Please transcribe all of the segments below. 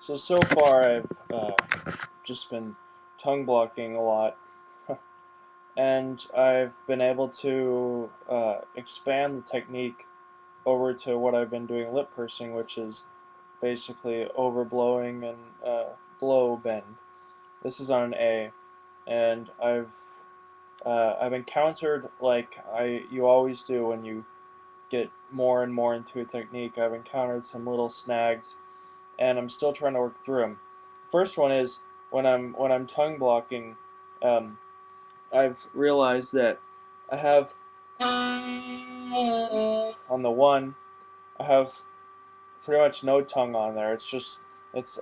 So far I've just been tongue blocking a lot, and I've been able to expand the technique over to what I've been doing lip pursing, which is basically overblowing and blow bend. This is on an A, and I've encountered, like you always do when you get more and more into a technique. I've encountered some little snags, and I'm still trying to work through them. First one is when I'm tongue blocking. Um, I've realized that I have on the one, I have pretty much no tongue on there. It's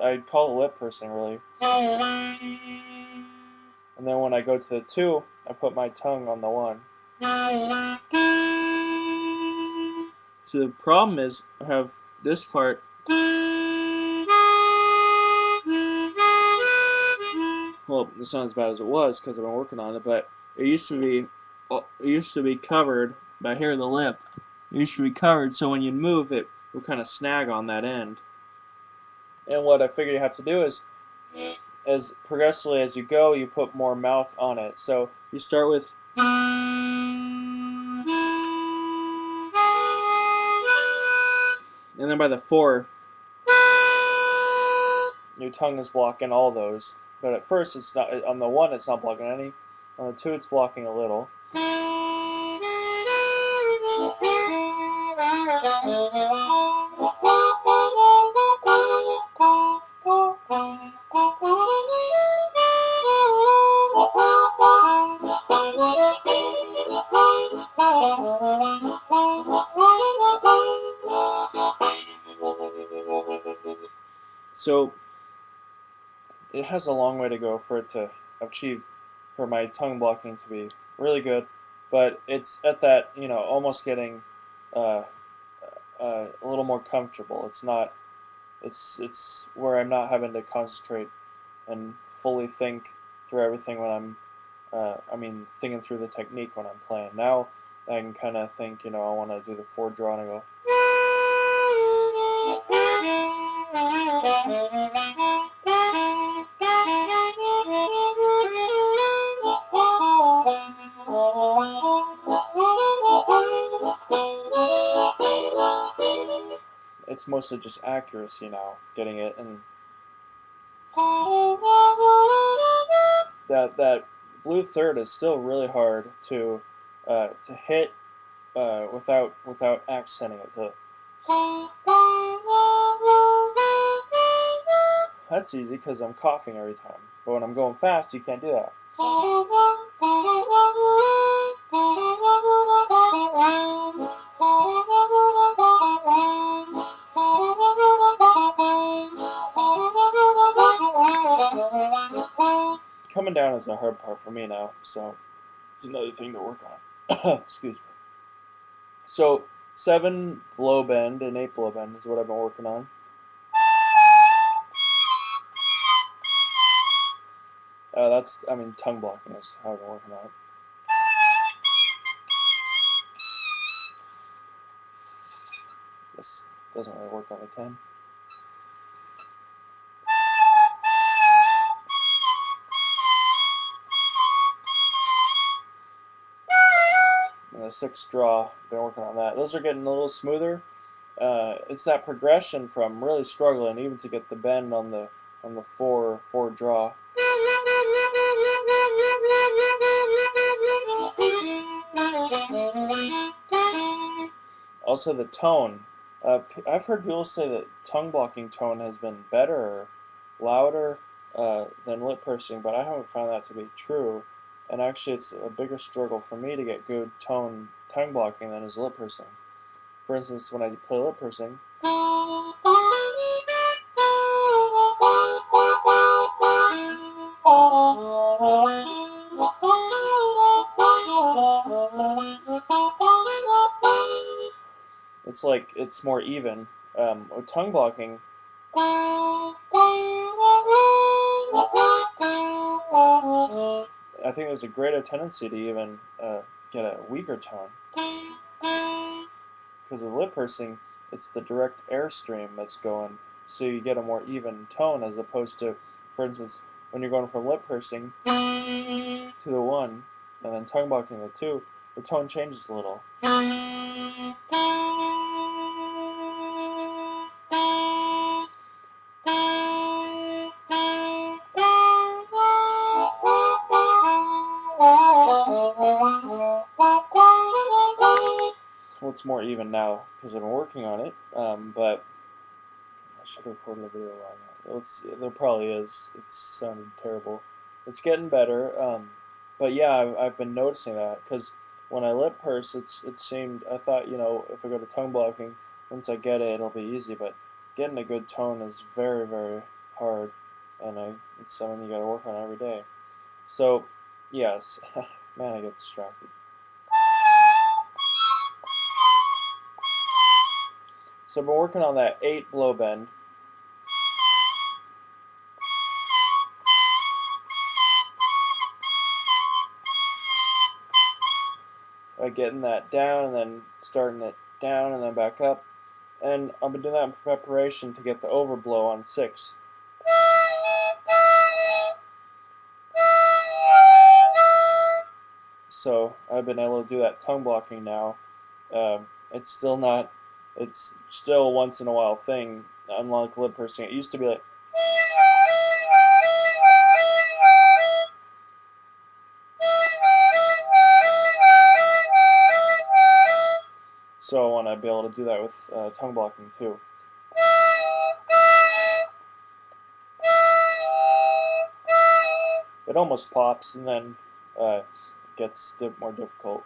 I'd call it lip pursing really. And then when I go to the two, I put my tongue on the one. So the problem is I have this part. Well, it's not as bad as it was because I've been working on it, but it used to be covered by here in the lip. It used to be covered, so when you move it would kind of snag on that end. And what I figured you have to do is, as progressively as you go, you put more mouth on it. So you start with, and then by the four, your tongue is blocking all those. But at first, it's not on the one. It's not blocking any. On the two, it's blocking a little. So it has a long way to go for it to achieve, for my tongue blocking to be really good, but it's at that, almost getting uh, a little more comfortable. It's not, it's where I'm not having to concentrate and fully think through everything when thinking through the technique when I'm playing. Now I can kind of think, I want to do the four draw and I go. It's mostly just accuracy now, getting it, and that blue third is still really hard to hit without accenting it. That's easy because I'm coughing every time. But when I'm going fast, you can't do that. Coming down is the hard part for me now, so it's another thing to work on. Excuse me. So 7 blow bend and 8 blow bend is what I've been working on. Tongue blocking is how I've been working on it. This doesn't really work on the 10. And the 6 draw, been working on that. Those are getting a little smoother. It's that progression from really struggling even to get the bend on the 4 draw. Also the tone. I've heard people say that tongue blocking tone has been better or louder than lip pursing, but I haven't found that to be true. And actually, it's a bigger struggle for me to get good tongue blocking than is lip pursing. For instance, when I play lip pursing, it's like it's more even. With tongue blocking, I think there's a greater tendency to even get a weaker tone. Because with lip pursing, it's the direct airstream that's going, so you get a more even tone, as opposed to, for instance, when you're going from lip pursing to the 1 and then tongue blocking the 2, the tone changes a little. Well, it's more even now because I've been working on it, but I should have recorded a video on that. There probably is. It sounded terrible. It's getting better, but yeah, I've been noticing that because when I lip purse, it seemed, I thought, if I go to tongue blocking, once I get it, it'll be easy. But getting a good tone is very, very hard, and it's something you got to work on every day. So, yes, man, I get distracted. So I've been working on that 8 blow bend. Getting that down and then starting it down and then back up. And I've been doing that in preparation to get the overblow on 6. So I've been able to do that tongue blocking now. It's still not, it's still a once in a while thing, unlike lip pursing. It used to be like, so I want to be able to do that with tongue blocking too. It almost pops and then gets more difficult.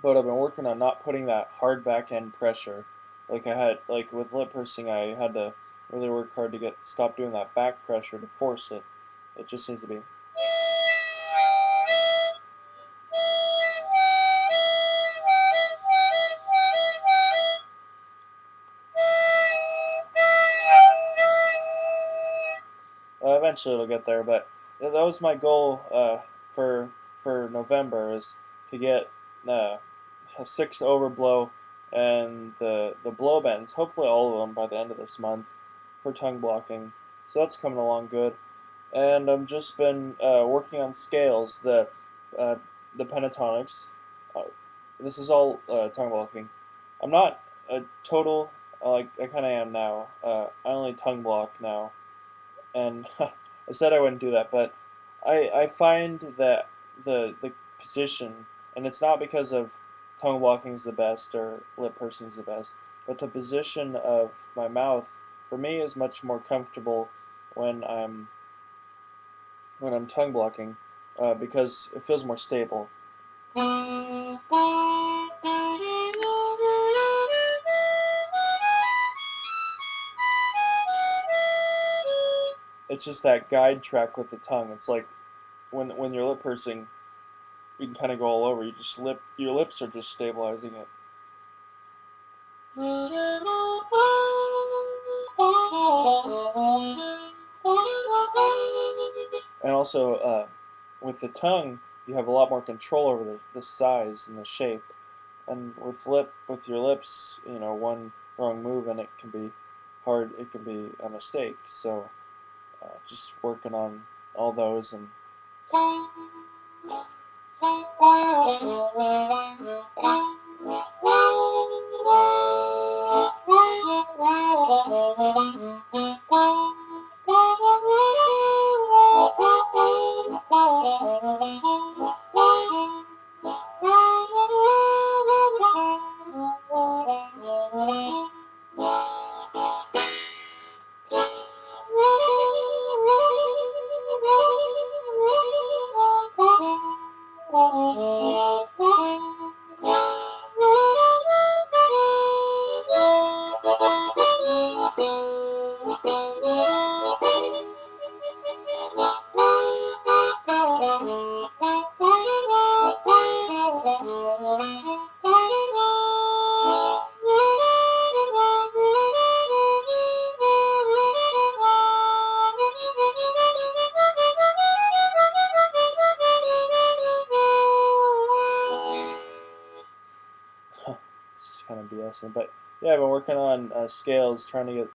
But I've been working on not putting that hard back end pressure. Like with lip pursing, I had to really work hard to stop doing that back pressure to force it. It just needs to be. Eventually it'll get there, but that was my goal for November, is to get a 6 overblow and the blow bends, hopefully all of them by the end of this month, for tongue blocking. So that's coming along good. And I've just been working on scales, uh, the pentatonics. Uh, this is all tongue blocking. I'm not a total, like I kind of am now. I only tongue block now, and I said I wouldn't do that, but I find that the position, and it's not because of tongue blocking is the best or lip pursing is the best, but the position of my mouth for me is much more comfortable when I'm tongue blocking, because it feels more stable. It's just that guide track with the tongue. It's like when you're lip pursing, you can kind of go all over. Your lips are just stabilizing it. And also, with the tongue, you have a lot more control over the size and the shape. And with your lips, one wrong move and it can be hard. It can be a mistake. So, just working on all those and. It's just kind of BSing, but yeah, I've been working on scales, trying to get